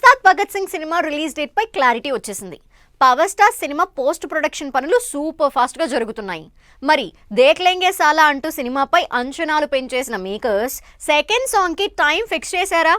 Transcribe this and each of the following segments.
Ustaad Bhagat Singh cinema release date పై clarity వచ్చేసింది. Power star cinema post production పనులు సూపర్ ఫాస్ట్ గా జరుగుతున్నాయి. మరి దేఖ్లేంగే సాలా అంటూ సినిమాపై అంచనాలు పెంచేసిన మేకర్స్ సెకండ్ సాంగ్ కి టైం ఫిక్స్ చేశారా?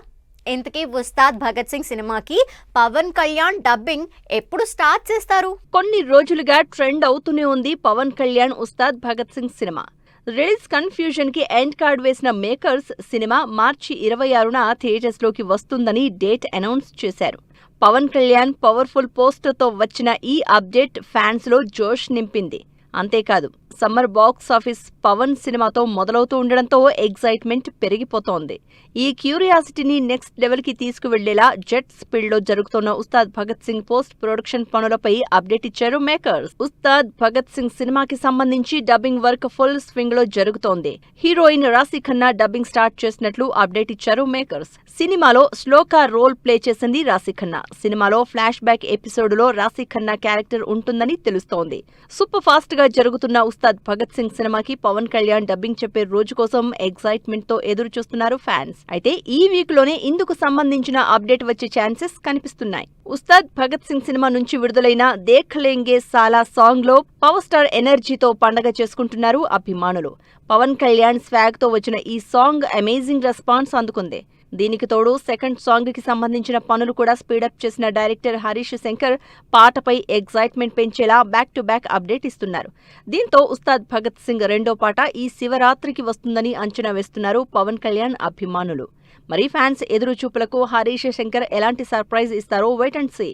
ఇంతకీ ఉస్తాద్ భగత్ సింగ్ సినిమాకి పవన్ కళ్యాణ్ డబ్బింగ్ ఎప్పుడు స్టార్ట్ చేస్తారు? కొన్ని రోజులుగా ట్రెండ్ అవుతూనే ఉంది Pawan Kalyan Ustaad Bhagat Singh cinema. Release confusion కి ఎండ్ కార్డ్ వేసిన మేకర్స్ సినిమా మార్చి 26న థియేటర్స్ లోకి వస్తుందని డేట్ అనౌన్స్ చేశారు. పవన్ కళ్యాణ్ పవర్ఫుల్ పోస్టర్తో వచ్చిన ఈ అప్డేట్ ఫ్యాన్స్ లో జోష్ నింపింది. అంతేకాదు సమ్మర్ బాక్స్ ఆఫీస్ పవన్ సినిమాతో మొదలవుతూ ఉండడంతో ఎగ్జైట్మెంట్ పెరిగిపోతోంది. ఈ క్యూరియాసిటీని నెక్స్ట్ లెవెల్ కి తీసుకువెళ్లేలా జెట్ స్పీడ్ లో జరుగుతున్న ఉస్తాద్ భగత్ సింగ్ పోస్ట్ ప్రొడక్షన్ పనులపై అప్డేట్ ఇచ్చారు మేకర్స్. ఉస్తాద్ భగత్ సింగ్ సినిమాకి సంబంధించి డబ్బింగ్ వర్క్ ఫుల్ స్వింగ్ లో జరుగుతోంది. హీరోయిన్ రాశి ఖన్నా డబ్బింగ్ స్టార్ట్ చేసినట్లు అప్డేట్ ఇచ్చారు మేకర్స్. సినిమాలో శ్లోకా రోల్ ప్లే చేసింది రాశి ఖన్నా. సినిమాలో ఫ్లాష్ బ్యాక్ ఎపిసోడ్ లో రాశి ఖన్నా క్యారెక్టర్ ఉంటుందని తెలుస్తోంది. సూపర్ ఫాస్ట్ గా జరుగుతున్న ఉస్తాద్ భగత్ సింగ్ సినిమాకి పవన్ కళ్యాణ్ డబ్బింగ్ చెప్పే రోజు కోసం ఎగ్జైట్మెంట్ తో ఎదురు చూస్తున్నారు ఫ్యాన్స్. అయితే ఈ వీక్ లోనే ఇందుకు సంబంధించిన అప్డేట్ వచ్చే ఛాన్సెస్ కనిపిస్తున్నాయి. ఉస్తాద్ భగత్ సింగ్ సినిమా నుంచి విడుదలైన దేఖ్లేంగే సాలా సాంగ్ లో పవర్ స్టార్ ఎనర్జీతో పండగ చేసుకుంటున్నారు అభిమానులు. పవన్ కళ్యాణ్ స్వాగ్ తో వచ్చిన ఈ సాంగ్ అమేజింగ్ రెస్పాన్స్ అందుకుంది. దీనికి తోడు సెకండ్ సాంగ్ కి సంబంధించిన పనులు కూడా స్పీడప్ చేసిన డైరెక్టర్ హరీష్ శంకర్ పాటపై ఎగ్జైట్మెంట్ పెంచేలా బ్యాక్ టు బ్యాక్ అప్డేట్ ఇస్తున్నారు. దీంతో ఉస్తాద్ భగత్ సింగ్ రెండో పాట ఈ శివరాత్రికి వస్తుందని అంచనా వేస్తున్నారు పవన్ కళ్యాణ్ అభిమానులు. మరి ఫ్యాన్స్ ఎదురు చూపులకు హరీష్ శంకర్ ఎలాంటి సర్ప్రైజ్ ఇస్తారో వెయిట్ అండ్ సీ.